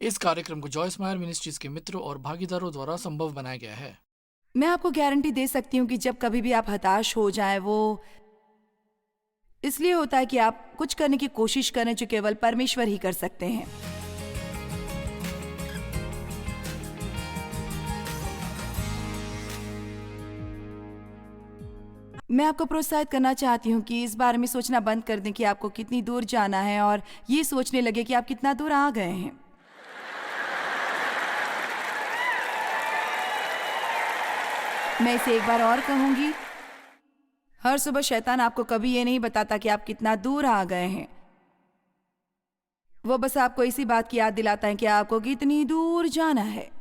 इस कार्यक्रम को जॉयस मायर मिनिस्ट्रीज के मित्रों और भागीदारों द्वारा संभव बनाया गया है। मैं आपको गारंटी दे सकती हूँ कि जब कभी भी आप हताश हो जाएं, वो इसलिए होता है कि आप कुछ करने की कोशिश करें जो केवल परमेश्वर ही कर सकते हैं। मैं आपको प्रोत्साहित करना चाहती हूँ कि इस बारे में सोचना बंद कर दें कि आपको कितनी दूर जाना है और ये सोचने लगे कि आप कितना दूर आ गए हैं। मैं इसे एक बार और कहूंगी, हर सुबह शैतान आपको कभी ये नहीं बताता कि आप कितना दूर आ गए हैं। वो बस आपको इसी बात की याद दिलाता है कि आपको कितनी दूर जाना है।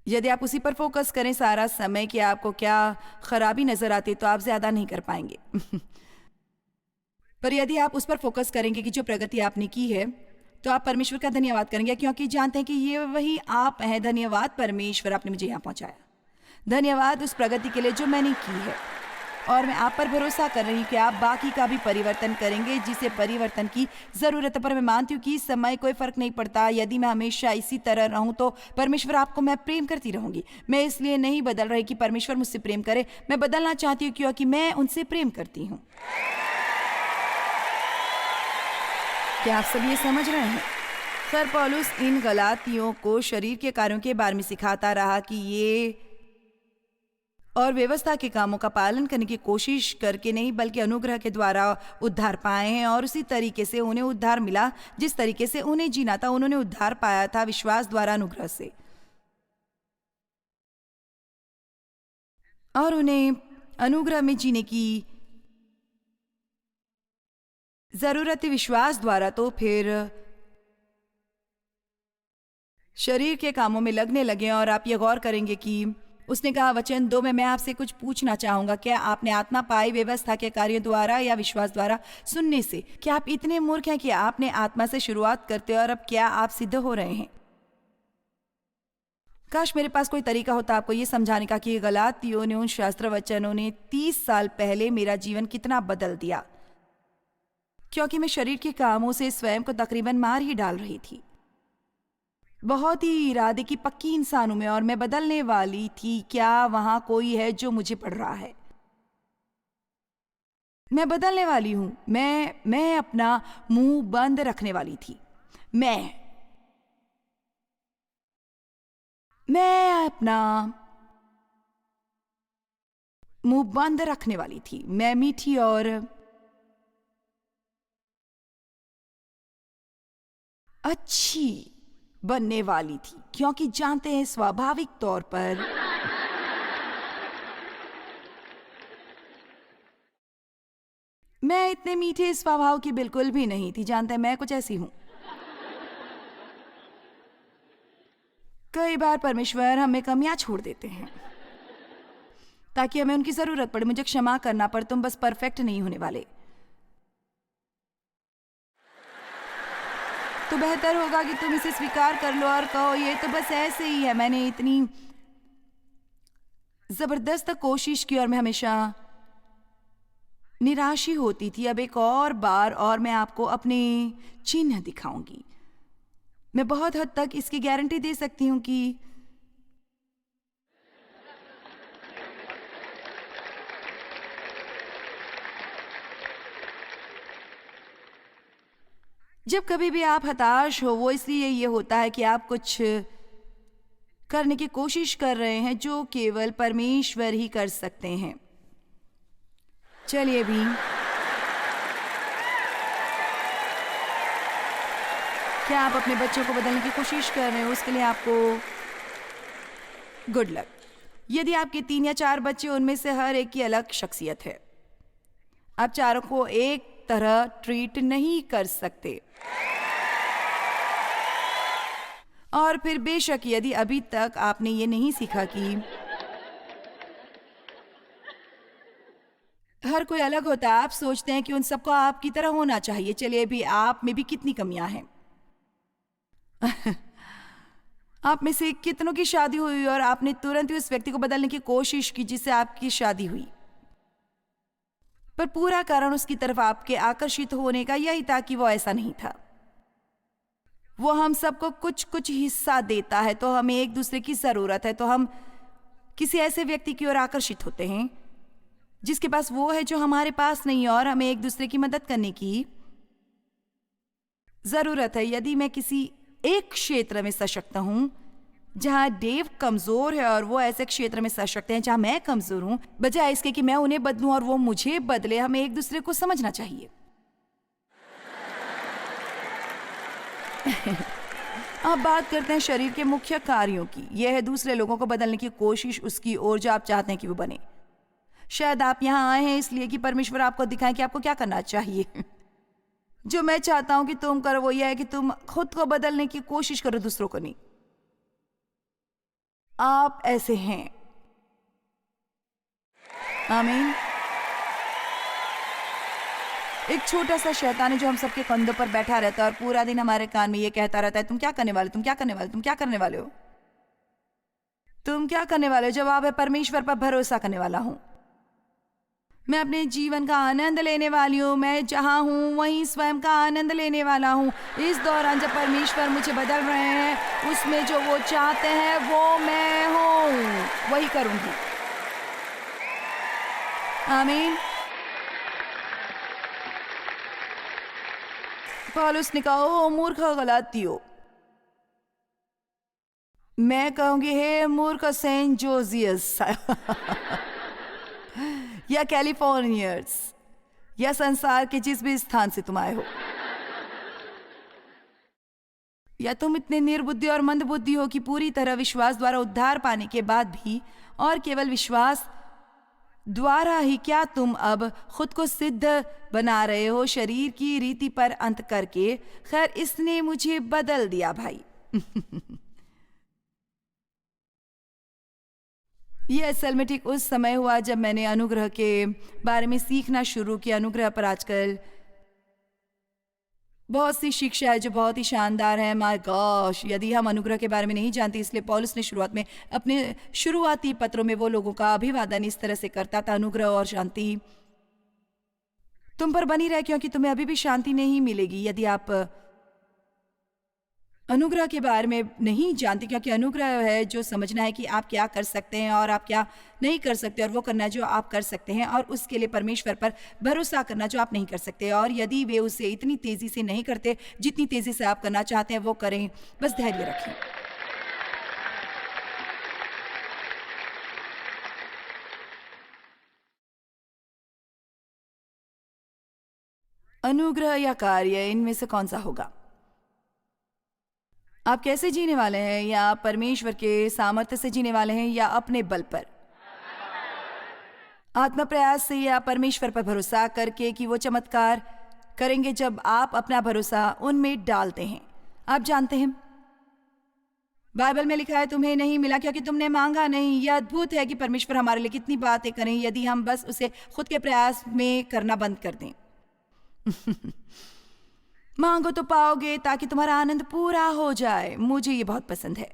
यदि आप उसी पर फोकस करें सारा समय कि आपको क्या खराबी नजर आती है, तो आप ज्यादा नहीं कर पाएंगे। पर यदि आप उस पर फोकस करेंगे कि जो प्रगति आपने की है, तो आप परमेश्वर का धन्यवाद करेंगे, क्योंकि जानते हैं कि ये वही आप हैं। धन्यवाद परमेश्वर, आपने मुझे यहाँ पहुंचाया। धन्यवाद उस प्रगति के लिए जो मैंने की है। और मैं आप पर भरोसा कर रही हूँ कि आप बाकी का भी परिवर्तन करेंगे, जिसे परिवर्तन की जरूरत है। पर मैं मानती हूँ कि इस समय कोई फर्क नहीं पड़ता। यदि मैं हमेशा इसी तरह रहूं, तो परमेश्वर आपको मैं प्रेम करती रहूंगी। मैं इसलिए नहीं बदल रही कि परमेश्वर मुझसे प्रेम करे, मैं बदलना चाहती हूँ क्योंकि मैं उनसे प्रेम करती हूँ। क्या आप सब ये समझ रहे हैं? सर पौलुस इन गलातियों को शरीर के कार्यों के बारे में सिखाता रहा कि ये और व्यवस्था के कामों का पालन करने की कोशिश करके नहीं, बल्कि अनुग्रह के द्वारा उद्धार पाए हैं। और उसी तरीके से उन्हें उद्धार मिला जिस तरीके से उन्हें जीना था। उन्होंने उद्धार पाया था विश्वास द्वारा, अनुग्रह से। और उन्हें अनुग्रह में जीने की जरूरत है विश्वास द्वारा। तो फिर शरीर के कामों में लगने लगे। और आप ये गौर करेंगे कि उसने कहा, वचन 2 में मैं आपसे कुछ पूछना चाहूंगा, क्या आपने आत्मा पाई व्यवस्था के कार्यों द्वारा या विश्वास द्वारा सुनने से? क्या आप इतने मूर्ख हैं कि आपने आत्मा से शुरुआत करते और अब क्या आप सिद्ध हो रहे हैं? काश मेरे पास कोई तरीका होता आपको ये समझाने का कि गलातियों ने, उन शास्त्र वचनों ने 30 साल पहले मेरा जीवन कितना बदल दिया, क्योंकि मैं शरीर के कामों से स्वयं को तकरीबन मार ही डाल रही थी। बहुत ही इरादे की पक्की इंसान हूं मैं, और मैं बदलने वाली थी। क्या वहां कोई है जो मुझे पढ़ रहा है? मैं बदलने वाली हूं। मैं अपना मुंह बंद रखने वाली थी। मैं अपना मुंह बंद रखने वाली थी। मैं मीठी और अच्छी बनने वाली थी, क्योंकि जानते हैं स्वाभाविक तौर पर मैं इतने मीठे स्वभाव की बिल्कुल भी नहीं थी। जानते हैं मैं कुछ ऐसी हूं। कई बार परमेश्वर हमें कमियां छोड़ देते हैं ताकि हमें उनकी जरूरत पड़े। मुझे क्षमा करना, पर तुम बस परफेक्ट नहीं होने वाले। तो बेहतर होगा कि तुम इसे स्वीकार कर लो और कहो, ये तो बस ऐसे ही है। मैंने इतनी जबरदस्त कोशिश की और मैं हमेशा निराश ही होती थी। अब एक और बार और मैं आपको अपने चिन्ह दिखाऊंगी। मैं बहुत हद तक इसकी गारंटी दे सकती हूं कि जब कभी भी आप हताश हो, वो इसलिए ये होता है कि आप कुछ करने की कोशिश कर रहे हैं जो केवल परमेश्वर ही कर सकते हैं। चलिए भी, क्या आप अपने बच्चों को बदलने की कोशिश कर रहे हैं? उसके लिए आपको गुड लक। यदि आपके 3 या 4 बच्चे, उनमें से हर एक की अलग शख्सियत है। आप चारों को एक तरह ट्रीट नहीं कर सकते। और फिर बेशक यदि अभी तक आपने ये नहीं सीखा कि हर कोई अलग होता है, आप सोचते हैं कि उन सबको आपकी तरह होना चाहिए। चलिए भी, आप में भी कितनी कमियां हैं। आप में से कितनों की शादी हुई और आपने तुरंत ही उस व्यक्ति को बदलने की कोशिश की जिससे आपकी शादी हुई, पर पूरा कारण उसकी तरफ आपके आकर्षित होने का यही था कि वो ऐसा नहीं था। वो हम सबको कुछ कुछ हिस्सा देता है, तो हमें एक दूसरे की ज़रूरत है, तो हम किसी ऐसे व्यक्ति की ओर आकर्षित होते हैं जिसके पास वो है जो हमारे पास नहीं है, और हमें एक दूसरे की मदद करने की ज़रूरत है। यदि मैं किसी एक क्षेत्र में सशक्त हूँ जहाँ डेव कमज़ोर है और वो ऐसे क्षेत्र में सशक्त हैं जहाँ मैं कमज़ोर हूँ, बजाय इसके कि मैं उन्हें बदलूँ और वो मुझे बदले, हमें एक दूसरे को समझना चाहिए। अब बात करते हैं शरीर के मुख्य कार्यों की। यह है दूसरे लोगों को बदलने की कोशिश उसकी ओर जो आप चाहते हैं कि वो बने। शायद आप यहाँ आए हैं इसलिए कि परमेश्वर आपको दिखाए कि आपको क्या करना चाहिए। जो मैं चाहता हूँ कि तुम करो वो यह है कि तुम खुद को बदलने की कोशिश करो, दूसरों को नहीं। आप ऐसे हैं। आमीन। एक छोटा सा शैतान है जो हम सबके कंधों पर बैठा रहता है और पूरा दिन हमारे कान में ये कहता रहता है, तुम क्या करने वाले, तुम क्या करने वाले, तुम क्या करने वाले हो, तुम क्या करने वाले हो। जवाब है, परमेश्वर पर भरोसा करने वाला हूं। मैं अपने जीवन का आनंद लेने वाली हूँ। मैं जहाँ हूँ वहीं स्वयं का आनंद लेने वाला हूँ। इस दौरान जब परमेश्वर मुझे बदल रहे हैं, उसमें जो वो चाहते हैं वो मैं हूँ, वही करूँगी। आमीन। पौलुस ने कहा, ओ मूर्ख गलातियों। मैं कहूँगी, हे मूर्ख सेंट जोजियस या कैलिफोर्नियर्स या संसार के जिस भी स्थान से तुम आए हो, या तुम इतने निर्बुद्धि और मंदबुद्धि हो कि पूरी तरह विश्वास द्वारा उद्धार पाने के बाद भी और केवल विश्वास द्वारा ही क्या तुम अब खुद को सिद्ध बना रहे हो शरीर की रीति पर अंत करके। खैर, इसने मुझे बदल दिया भाई। ये असल में ठीक उस समय हुआ जब मैंने अनुग्रह के बारे में सीखना शुरू किया। अनुग्रह पर आजकल बहुत सी शिक्षा है जो बहुत ही शानदार है। माय गॉश, यदि हम अनुग्रह के बारे में नहीं जानते, इसलिए पौलुस ने शुरुआत में अपने शुरुआती पत्रों में वो लोगों का अभिवादन इस तरह से करता था, अनुग्रह और शांति तुम पर बनी रहे, क्योंकि तुम्हें अभी भी शांति नहीं मिलेगी यदि आप अनुग्रह के बारे में नहीं जानते। क्योंकि अनुग्रह है जो समझना है कि आप क्या कर सकते हैं और आप क्या नहीं कर सकते, और वो करना जो आप कर सकते हैं, और उसके लिए परमेश्वर पर भरोसा करना जो आप नहीं कर सकते। और यदि वे उसे इतनी तेजी से नहीं करते जितनी तेजी से आप करना चाहते हैं, वो करें। बस धैर्य रखें। अनुग्रह या कार्य, इनमें से कौन सा होगा? आप कैसे जीने वाले हैं? या आप परमेश्वर के सामर्थ्य से जीने वाले हैं या अपने बल पर, आत्म प्रयास से, या परमेश्वर पर भरोसा करके कि वो चमत्कार करेंगे जब आप अपना भरोसा उनमें डालते हैं? आप जानते हैं, बाइबल में लिखा है, तुम्हें नहीं मिला क्योंकि तुमने मांगा नहीं। यह अद्भुत है कि परमेश्वर हमारे लिए कितनी बातें करें यदि हम बस उसे खुद के प्रयास में करना बंद कर दें। मांगो तो पाओगे ताकि तुम्हारा आनंद पूरा हो जाए। मुझे ये बहुत पसंद है।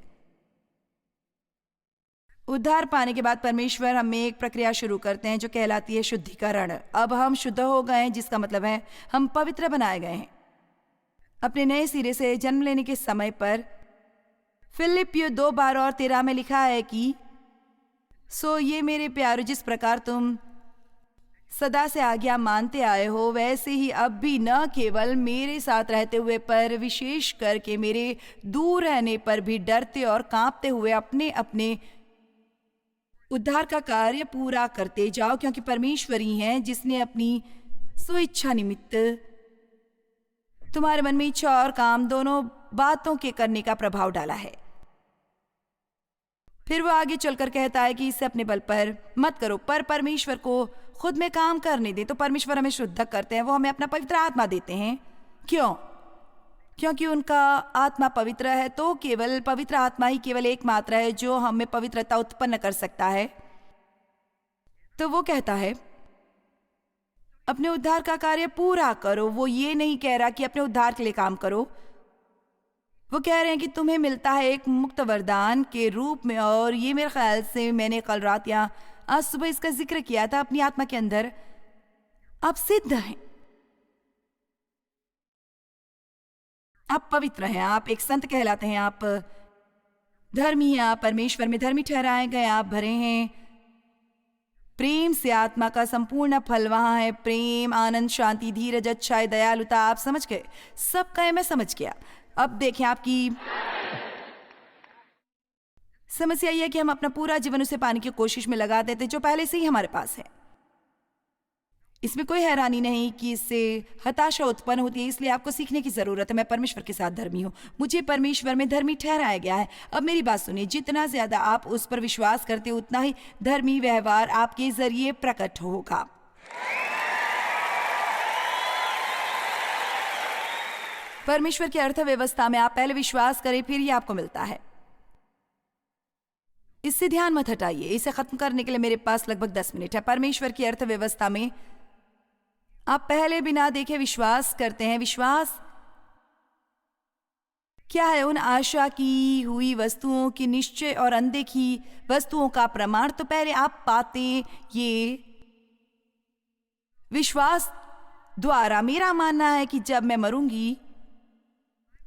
उद्धार पाने के बाद परमेश्वर हमें एक प्रक्रिया शुरू करते हैं जो कहलाती है शुद्धिकरण। अब हम शुद्ध हो गए हैं, जिसका मतलब है हम पवित्र बनाए गए हैं। अपने नए सिरे से जन्म लेने के समय पर फिलिपियो 2:12-13 में लिखा है कि सो ये मेरे प्यारे, जिस प्रकार तुम सदा से आज्ञा मानते आए हो, वैसे ही अब भी न केवल मेरे साथ रहते हुए पर विशेष करके मेरे दूर रहने पर भी डरते और कांपते हुए अपने अपने उद्धार का कार्य पूरा करते जाओ, क्योंकि परमेश्वर ही है जिसने अपनी स्वेच्छा निमित्त तुम्हारे मन में इच्छा और काम दोनों बातों के करने का प्रभाव डाला है। फिर वो आगे चलकर कहता है कि इसे अपने बल पर मत करो, पर परमेश्वर को खुद में काम करने दे। तो परमेश्वर हमें शुद्ध करते हैं, वो हमें अपना पवित्र आत्मा देते हैं। क्यों? क्योंकि उनका आत्मा पवित्र है। तो केवल पवित्र आत्मा ही केवल एकमात्र है जो हमें पवित्रता उत्पन्न कर सकता है। तो वो कहता है अपने उद्धार का कार्य पूरा करो। वो ये नहीं कह रहा कि अपने उद्धार के लिए काम करो। वो कह रहे हैं कि तुम्हें मिलता है एक मुक्त वरदान के रूप में, और ये मेरे ख्याल से मैंने कल रात या आज सुबह इसका जिक्र किया था। अपनी आत्मा के अंदर आप सिद्ध हैं, आप पवित्र हैं, आप एक संत कहलाते हैं, आप धर्मी हैं, आप परमेश्वर में धर्मी ठहराए गए, आप भरे हैं प्रेम से। आत्मा का संपूर्ण फल वहां है, प्रेम, आनंद, शांति, धीरज, अच्छाई, दयालुता। आप समझ गए? सब कहे मैं समझ गया। अब देखें, आपकी समस्या यह है कि हम अपना पूरा जीवन उसे पाने की कोशिश में लगा देते जो पहले से ही हमारे पास है। इसमें कोई हैरानी नहीं कि इससे हताशा उत्पन्न होती है, इसलिए आपको सीखने की जरूरत है। मैं परमेश्वर के साथ धर्मी हूँ, मुझे परमेश्वर में धर्मी ठहराया गया है। अब मेरी बात सुनिए, जितना ज्यादा आप उस पर विश्वास करते हो उतना ही धर्मी व्यवहार आपके जरिए प्रकट होगा। परमेश्वर की अर्थव्यवस्था में आप पहले विश्वास करें, फिर ये आपको मिलता है। इससे ध्यान मत हटाइए। इसे खत्म करने के लिए मेरे पास लगभग 10 मिनट है। परमेश्वर की अर्थव्यवस्था में आप पहले बिना देखे विश्वास करते हैं। विश्वास क्या है? उन आशा की हुई वस्तुओं की निश्चय और अनदेखी वस्तुओं का प्रमाण। तो पहले आप पाते ये विश्वास द्वारा। मेरा मानना है कि जब मैं मरूंगी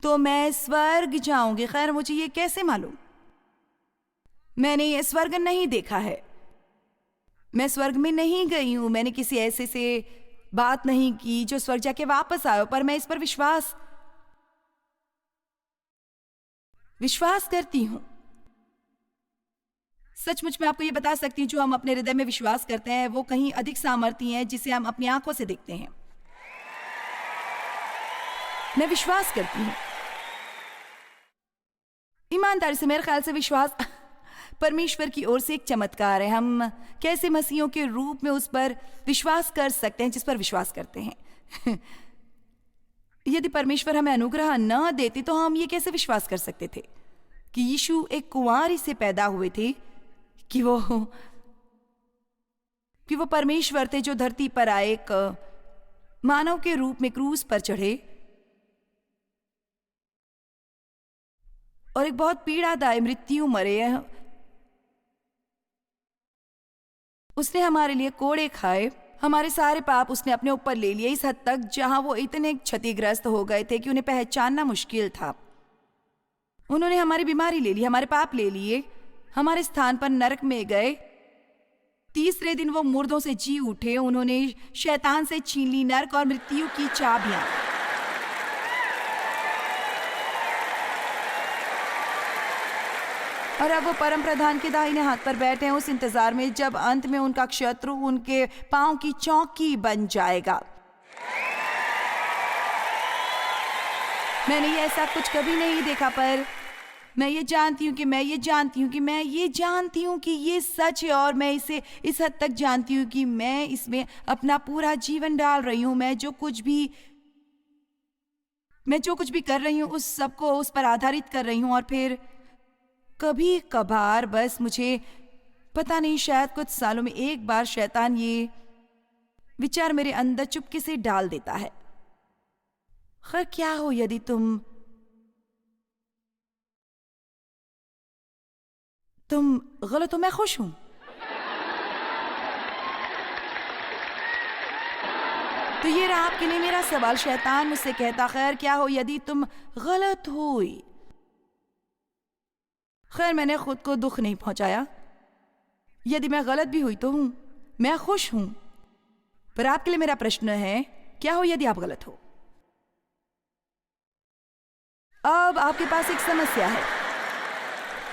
तो मैं स्वर्ग जाऊंगी। खैर, मुझे ये कैसे मालूम? मैंने ये स्वर्ग नहीं देखा है, मैं स्वर्ग में नहीं गई हूं, मैंने किसी ऐसे से बात नहीं की जो स्वर्ग जाके वापस आयो, पर मैं इस पर विश्वास करती हूं। सचमुच मैं आपको ये बता सकती हूं, जो हम अपने हृदय में विश्वास करते हैं वो कहीं अधिक सामर्थ्य है जिसे हम अपनी आंखों से देखते हैं। मैं विश्वास करती हूं ईमानदारी से। मेरे ख्याल से विश्वास परमेश्वर की ओर से एक चमत्कार है। हम कैसे मसीहों के रूप में उस पर विश्वास कर सकते हैं जिस पर विश्वास करते हैं। यदि परमेश्वर हमें अनुग्रह न देते तो हम ये कैसे विश्वास कर सकते थे कि यीशु एक कुंवारी से पैदा हुए थे, कि वो परमेश्वर थे जो धरती पर आए, एक मानव के रूप में क्रूस पर चढ़े और एक बहुत पीड़ादायी मृत्यु मरे। उसने हमारे लिए कोड़े खाए, हमारे सारे पाप उसने अपने ऊपर ले लिए, इस हद तक जहां वो इतने क्षतिग्रस्त हो गए थे कि उन्हें पहचानना मुश्किल था। उन्होंने हमारी बीमारी ले ली, हमारे पाप ले लिए, हमारे स्थान पर नरक में गए। तीसरे दिन वो मुर्दों से जी उठे। उन्होंने शैतान से छीन ली नरक और मृत्यु की चाबियां। और अब वो परम प्रधान के दाहिने हाथ पर बैठे हैं, उस इंतजार में जब अंत में उनका शत्रु उनके पांव की चौकी बन जाएगा। मैंने ये ऐसा कुछ कभी नहीं देखा, पर मैं ये जानती हूँ कि ये सच है, और मैं इसे इस हद तक जानती हूँ कि मैं इसमें अपना पूरा जीवन डाल रही हूँ। मैं जो कुछ भी कर रही हूँ उस सबको उस पर आधारित कर रही हूँ। और फिर कभी कभार बस मुझे पता नहीं, शायद कुछ सालों में एक बार शैतान ये विचार मेरे अंदर चुपके से डाल देता है, खैर क्या हो यदि तुम गलत हो, मैं खुश हूं। तो ये रहा आपके लिए मेरा सवाल। शैतान मुझसे कहता, खैर क्या हो यदि तुम गलत हुई। खैर, मैंने खुद को दुख नहीं पहुंचाया। यदि मैं गलत भी हुई तो मैं खुश हूं। पर आपके लिए मेरा प्रश्न है, क्या हो यदि आप गलत हो? अब आपके पास एक समस्या है,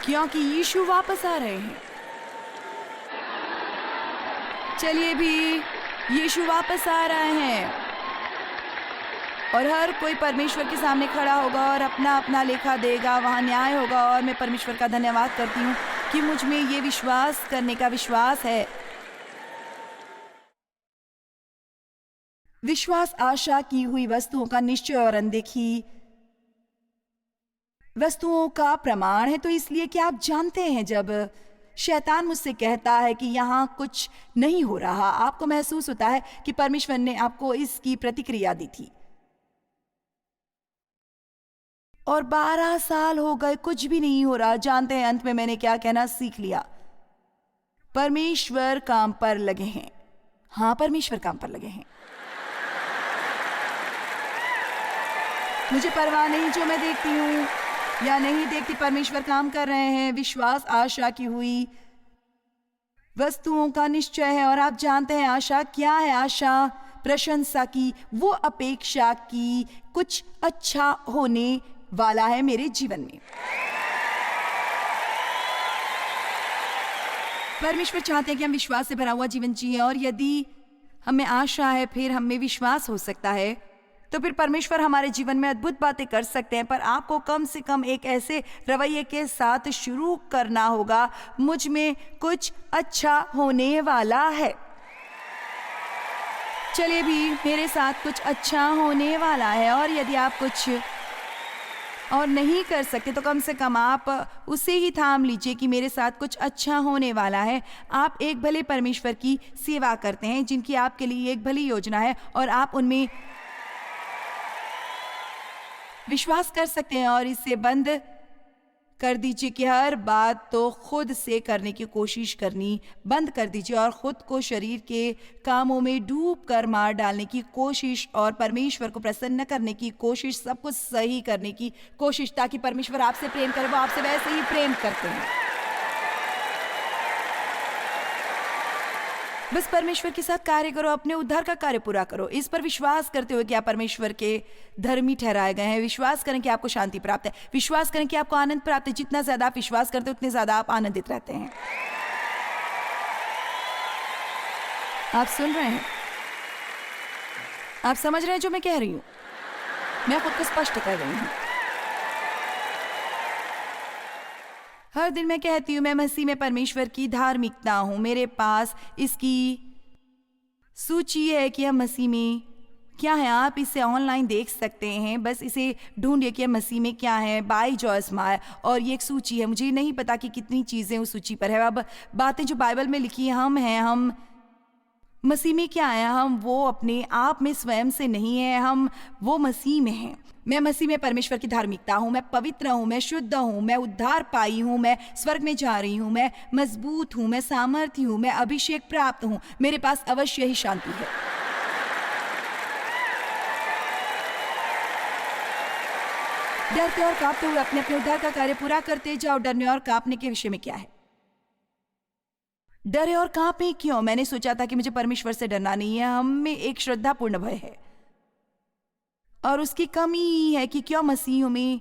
क्योंकि यीशु वापस आ रहे हैं। चलिए भी, यीशु वापस आ रहे हैं और हर कोई परमेश्वर के सामने खड़ा होगा और अपना अपना लेखा देगा, वहां न्याय होगा। और मैं परमेश्वर का धन्यवाद करती हूँ कि मुझ में ये विश्वास करने का विश्वास है। विश्वास आशा की हुई वस्तुओं का निश्चय और अनदेखी वस्तुओं का प्रमाण है। तो इसलिए कि आप जानते हैं, जब शैतान मुझसे कहता है कि यहाँ कुछ नहीं हो रहा, आपको महसूस होता है कि परमेश्वर ने आपको इसकी प्रतिक्रिया दी थी और 12 साल हो गए, कुछ भी नहीं हो रहा। जानते हैं अंत में मैंने क्या कहना सीख लिया? परमेश्वर काम पर लगे हैं। हाँ, परमेश्वर काम पर लगे हैं। मुझे परवाह नहीं जो मैं देखती हूँ या नहीं देखती, परमेश्वर काम कर रहे हैं। विश्वास आशा की हुई वस्तुओं का निश्चय है। और आप जानते हैं आशा क्या है? आशा प्रशंसा की, वो अपेक्षा की कुछ अच्छा होने वाला है मेरे जीवन में। परमेश्वर चाहते हैं कि हम विश्वास से भरा हुआ जीवन जिए, और यदि हमें आशा है, फिर हमें विश्वास हो सकता है, तो फिर परमेश्वर हमारे जीवन में अद्भुत बातें कर सकते हैं। पर आपको कम से कम एक ऐसे रवैये के साथ शुरू करना होगा, मुझ में कुछ अच्छा होने वाला है। चलिए भी, मेरे साथ कुछ अच्छा होने वाला है। और यदि आप कुछ और नहीं कर सकते तो कम से कम आप उसे ही थाम लीजिए कि मेरे साथ कुछ अच्छा होने वाला है। आप एक भले परमेश्वर की सेवा करते हैं जिनकी आपके लिए एक भली योजना है, और आप उनमें विश्वास कर सकते हैं। और इसे बंद कर दीजिए कि हर बात तो खुद से करने की कोशिश करनी बंद कर दीजिए, और खुद को शरीर के कामों में डूब कर मार डालने की कोशिश और परमेश्वर को प्रसन्न करने की कोशिश, सब कुछ सही करने की कोशिश, ताकि परमेश्वर आपसे प्रेम करे। वो आपसे वैसे ही प्रेम करते हैं। बस परमेश्वर के साथ कार्य करो, अपने उद्धार का कार्य पूरा करो, इस पर विश्वास करते हुए कि आप परमेश्वर के धर्मी ठहराए गए हैं। विश्वास करें कि आपको शांति प्राप्त है, विश्वास करें कि आपको आनंद प्राप्त है। जितना ज्यादा आप विश्वास करते हैं उतने ज्यादा आप आनंदित रहते हैं। आप सुन रहे हैं? आप समझ रहे हैं जो मैं कह रही हूं? मैं खुद को स्पष्ट कर रही हूं। हर दिन मैं कहती हूँ मैं मसीह में परमेश्वर की धार्मिकता हूँ। मेरे पास इसकी सूची है कि हम मसीह में क्या है। आप इसे ऑनलाइन देख सकते हैं, बस इसे ढूंढिए कि हम मसीह में क्या है, बाय जॉयस मायर। और ये एक सूची है, मुझे नहीं पता कि कितनी चीज़ें उस सूची पर है। अब बातें जो बाइबल में लिखी हम हैं, हम मसीह में क्या है, हम वो अपने आप में स्वयं से नहीं है, हम वो मसीह में हैं। मैं मसीह में परमेश्वर की धार्मिकता हूँ, मैं पवित्र हूँ, मैं शुद्ध हूँ, मैं उद्धार पाई हूँ, मैं स्वर्ग में जा रही हूँ, मैं मजबूत हूँ, मैं सामर्थ्य हूँ, मैं अभिषेक प्राप्त हूँ, मेरे पास अवश्य ही शांति है। डरते और कांपते हुए अपने अपने उद्धार का कार्य पूरा करते जाओ। डरने और कांपने के विषय में क्या है? डरे और कांपे क्यों? मैंने सोचा था कि मुझे परमेश्वर से डरना नहीं है, हम में एक श्रद्धापूर्ण भय है, और उसकी कमी ही है कि क्यों मसीहों में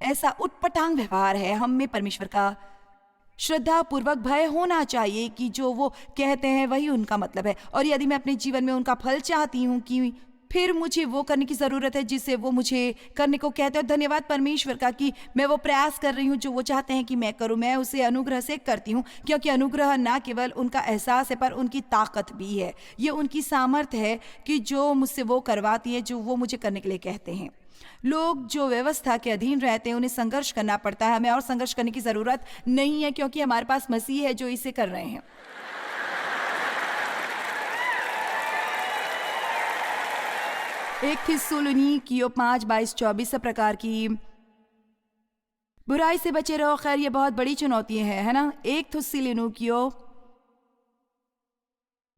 ऐसा उटपटांग व्यवहार है। हम में परमेश्वर का श्रद्धापूर्वक भय होना चाहिए कि जो वो कहते हैं वही उनका मतलब है, और यदि मैं अपने जीवन में उनका फल चाहती हूँ कि फिर मुझे वो करने की ज़रूरत है जिसे वो मुझे करने को कहते हैं। धन्यवाद परमेश्वर का कि मैं वो प्रयास कर रही हूँ जो वो चाहते हैं कि मैं करूँ। मैं उसे अनुग्रह से करती हूँ, क्योंकि अनुग्रह ना केवल उनका एहसास है पर उनकी ताकत भी है। ये उनकी सामर्थ्य है कि जो मुझसे वो करवाती है जो वो मुझे करने के लिए कहते हैं। लोग जो व्यवस्था के अधीन रहते हैं उन्हें संघर्ष करना पड़ता है, हमें और संघर्ष करने की ज़रूरत नहीं है, क्योंकि हमारे पास मसीह है जो इसे कर रहे हैं। एक थिस्सलुनीकियों 5:22-24 प्रकार की बुराई से बचे रहो। खैर ये बहुत बड़ी चुनौती है ना? एक थिस्सलुनीकियों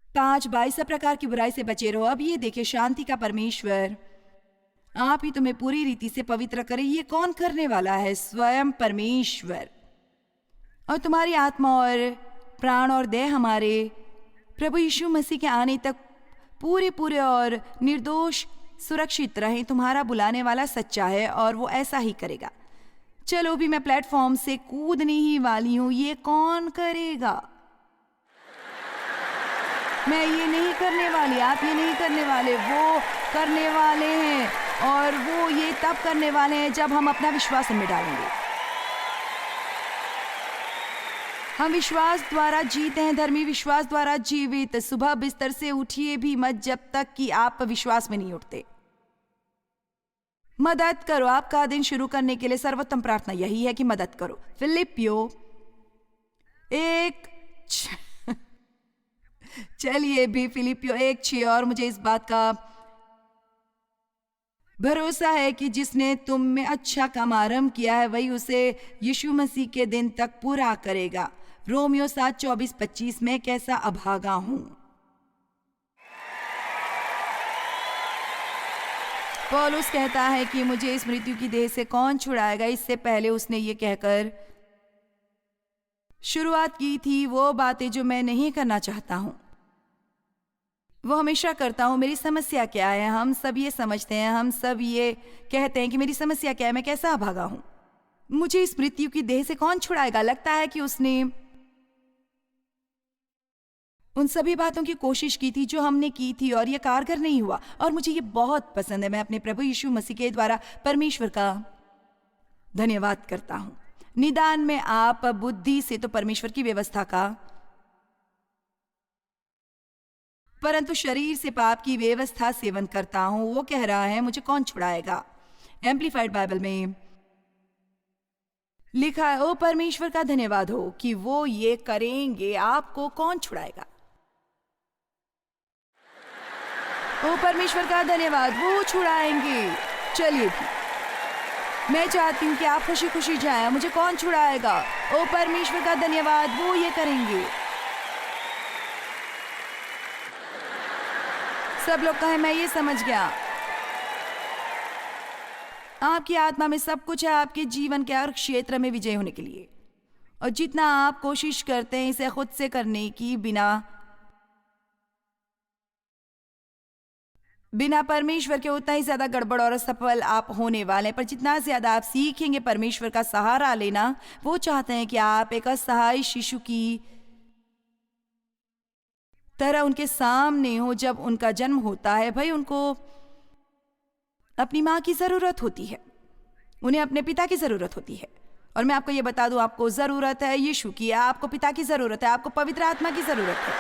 5:22 प्रकार की बुराई से बचे रहो। अब ये देखिए, शांति का परमेश्वर आप ही तुम्हें पूरी रीति से पवित्र करे। ये कौन करने वाला है? स्वयं परमेश्वर। और तुम्हारी आत्मा और प्राण और देह हमारे प्रभु यीशु मसीह के आने तक पूरे और निर्दोष सुरक्षित रहें। तुम्हारा बुलाने वाला सच्चा है और वो ऐसा ही करेगा। चलो भी, मैं प्लेटफॉर्म से कूदने ही वाली हूँ। ये कौन करेगा? मैं ये नहीं करने वाली, आप ये नहीं करने वाले, वो करने वाले हैं। और वो ये तब करने वाले हैं जब हम अपना विश्वास उनमें डालेंगे। हम विश्वास द्वारा जीते हैं, धर्मी विश्वास द्वारा जीवित। सुबह बिस्तर से उठिए भी मत जब तक कि आप विश्वास में नहीं उठते। मदद करो। आपका दिन शुरू करने के लिए सर्वोत्तम प्रार्थना यही है कि मदद करो। फिलिपियो 1:6। चलिए भी, फिलिपियो 1:6। और मुझे इस बात का भरोसा है कि जिसने तुम में अच्छा काम आरंभ किया है वही उसे यीशु मसीह के दिन तक पूरा करेगा। रोमियो 7:24-25। मैं कैसा अभागा हूं। पौलुस कहता है कि मुझे इस मृत्यु की देह से कौन छुड़ाएगा। इससे पहले उसने ये कहकर शुरुआत की थी, वो बातें जो मैं नहीं करना चाहता हूं वो हमेशा करता हूं। मेरी समस्या क्या है? हम सब ये समझते हैं, हम सब ये कहते हैं कि मेरी समस्या क्या है, मैं कैसा अभागा हूं, मुझे इस मृत्यु की देह से कौन छुड़ाएगा। लगता है कि उसने उन सभी बातों की कोशिश की थी जो हमने की थी और ये कारगर नहीं हुआ। और मुझे ये बहुत पसंद है। मैं अपने प्रभु यीशु मसीह के द्वारा परमेश्वर का धन्यवाद करता हूं। निदान में आप बुद्धि से तो परमेश्वर की व्यवस्था का, परंतु शरीर से पाप की व्यवस्था सेवन करता हूं। वो कह रहा है मुझे कौन छुड़ाएगा। एम्प्लीफाइड बाइबल में लिखा है, ओ परमेश्वर का धन्यवाद हो कि वो ये करेंगे, आपको कौन छुड़ाएगा। ओ परमेश्वर का धन्यवाद, वो छुड़ाएंगे। चलिए भी मैं चाहती हूं कि आप खुशी खुशी जाएं, मुझे कौन छुड़ाएगा। ओ परमेश्वर का धन्यवाद, वो ये करेंगे। सब लोग कहें मैं ये समझ गया। आपकी आत्मा में सब कुछ है आपके जीवन के हर क्षेत्र में विजय होने के लिए। और जितना आप कोशिश करते हैं इसे खुद से करने की, बिना परमेश्वर के, उतना ही ज्यादा गड़बड़ और असफल आप होने वाले हैं। पर जितना ज्यादा आप सीखेंगे परमेश्वर का सहारा लेना, वो चाहते हैं कि आप एक असहाय शिशु की तरह उनके सामने हो। जब उनका जन्म होता है भाई, उनको अपनी माँ की जरूरत होती है, उन्हें अपने पिता की जरूरत होती है। और मैं आपको ये बता दूं, आपको जरूरत है यीशु की, आपको पिता की जरूरत है, आपको पवित्र आत्मा की जरूरत है,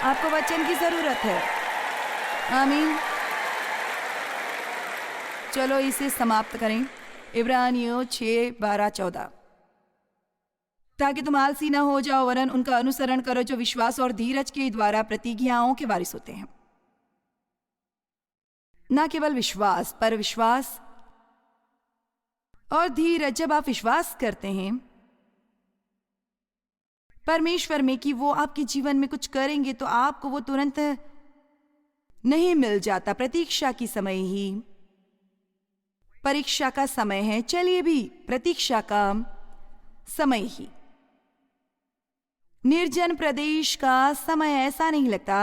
आपको वचन की जरूरत है। आमीन। चलो इसे समाप्त करें। इब्रानियों 6:12-14। ताकि तुम आलसी न हो जाओ, वरन उनका अनुसरण करो जो विश्वास और धीरज के द्वारा प्रतिज्ञाओं के वारिस होते हैं। न केवल विश्वास, पर विश्वास और धीरज। जब आप विश्वास करते हैं परमेश्वर में कि वो आपके जीवन में कुछ करेंगे, तो आपको वो तुरंत नहीं मिल जाता। प्रतीक्षा की समय ही परीक्षा का समय है। चलिए भी प्रतीक्षा का समय ही निर्जन प्रदेश का समय। ऐसा नहीं लगता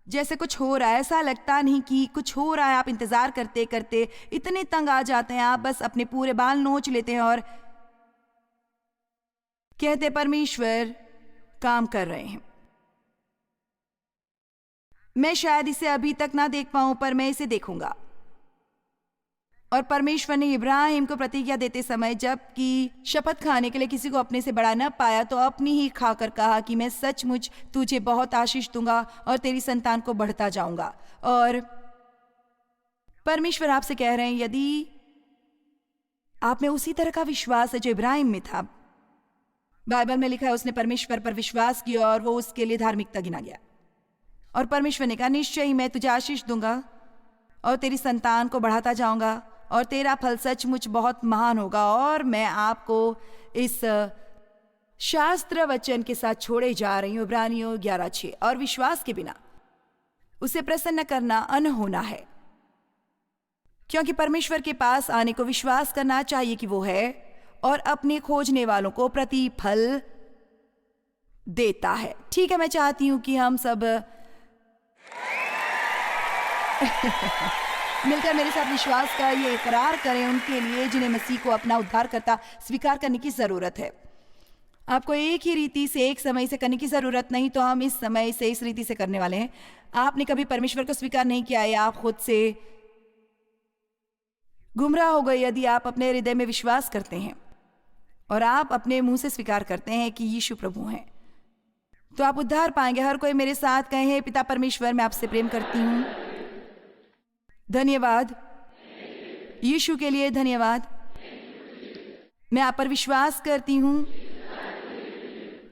जैसे कुछ हो रहा है, ऐसा लगता नहीं कि कुछ हो रहा है। आप इंतजार करते करते इतने तंग आ जाते हैं, आप बस अपने पूरे बाल नोच लेते हैं और कहते परमेश्वर काम कर रहे हैं। मैं शायद इसे अभी तक ना देख पाऊं, पर मैं इसे देखूंगा। और परमेश्वर ने इब्राहिम को प्रतिज्ञा देते समय, जबकि शपथ खाने के लिए किसी को अपने से बड़ा न पाया, तो अपनी ही खाकर कहा कि मैं सचमुच तुझे बहुत आशीष दूंगा और तेरी संतान को बढ़ता जाऊंगा। और परमेश्वर आपसे कह रहे हैं, यदि आप में उसी तरह का विश्वास है जो इब्राहिम में था। बाइबल में लिखा है उसने परमेश्वर पर विश्वास किया और वो उसके लिए धार्मिकता गिना गया। और परमेश्वर ने कहा, निश्चय ही मैं तुझे आशीष दूंगा और तेरी संतान को बढ़ाता जाऊंगा और तेरा फल सचमुच बहुत महान होगा। और मैं आपको इस शास्त्र वचन के साथ छोड़े जा रही हूं, इब्रानियों 11:6। और विश्वास के बिना उसे प्रसन्न करना अनहोना है, क्योंकि परमेश्वर के पास आने को विश्वास करना चाहिए कि वो है और अपने खोजने वालों को प्रतिफल देता है। ठीक है, मैं चाहती हूं कि हम सब मिलकर मेरे साथ विश्वास का ये इकरार करें उनके लिए जिन्हें मसीह को अपना उद्धारकर्ता स्वीकार करने की जरूरत है। आपको एक ही रीति से एक समय से करने की जरूरत नहीं, तो हम इस समय से इस रीति से करने वाले हैं। आपने कभी परमेश्वर को स्वीकार नहीं किया है, आप खुद से गुमराह हो गए। यदि आप अपने हृदय में विश्वास करते हैं और आप अपने मुंह से स्वीकार करते हैं कि यीशु प्रभु हैं, तो आप उद्धार पाएंगे। हर कोई मेरे साथ कहे, हे पिता परमेश्वर, मैं आपसे प्रेम करती हूँ। धन्यवाद यीशु के लिए, धन्यवाद। मैं आप पर विश्वास करती हूँ।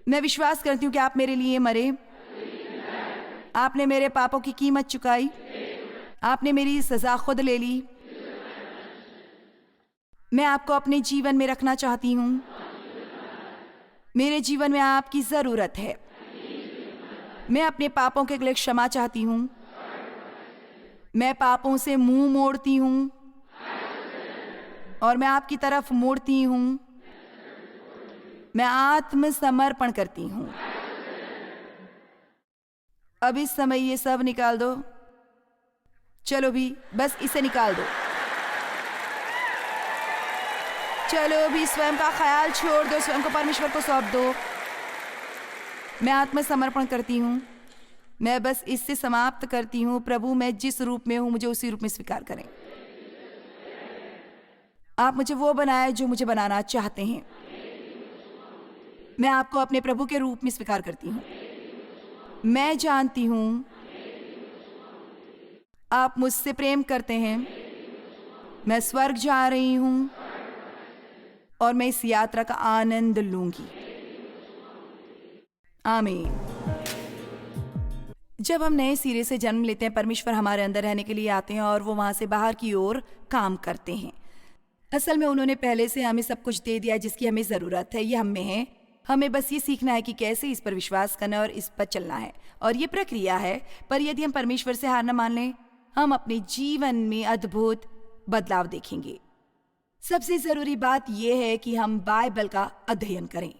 मैं विश्वास करती हूँ कि आप मेरे लिए मरे, आपने मेरे पापों की कीमत चुकाई, आपने मेरी सजा खुद ले ली। मैं आपको अपने जीवन में रखना चाहती हूँ। मेरे जीवन में आपकी जरूरत है। मैं अपने पापों के लिए क्षमा चाहती हूँ। मैं पापों से मुंह मोड़ती हूँ और मैं आपकी तरफ मुड़ती हूँ। मैं आत्मसमर्पण करती हूँ। अब इस समय ये सब निकाल दो। चलो भी, बस इसे निकाल दो। चलो भी, स्वयं का ख्याल छोड़ दो, स्वयं को परमेश्वर को सौंप दो। मैं आत्मसमर्पण करती हूँ। मैं बस इससे समाप्त करती हूँ। प्रभु, मैं जिस रूप में हूँ मुझे उसी रूप में स्वीकार करें। आप मुझे वो बनाए जो मुझे बनाना चाहते हैं। मैं आपको अपने प्रभु के रूप में स्वीकार करती हूँ। मैं जानती हूँ आप मुझसे प्रेम करते हैं। मैं स्वर्ग जा रही हूँ और मैं इस यात्रा का आनंद लूंगी। आमीन। जब हम नए सिरे से जन्म लेते हैं, परमेश्वर हमारे अंदर रहने के लिए आते हैं और वो वहां से बाहर की ओर काम करते हैं। असल में उन्होंने पहले से हमें सब कुछ दे दिया जिसकी हमें ज़रूरत है। ये हम में है। हमें बस ये सीखना है कि कैसे इस पर विश्वास करना है और इस पर चलना है। और ये प्रक्रिया है। पर यदि हम परमेश्वर से हार न मान लें, हम अपने जीवन में अद्भुत बदलाव देखेंगे। सबसे ज़रूरी बात यह है कि हम बाइबल का अध्ययन करें।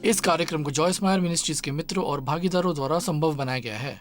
इस कार्यक्रम को जॉयस मायर मिनिस्ट्रीज के मित्रों और भागीदारों द्वारा संभव बनाया गया है।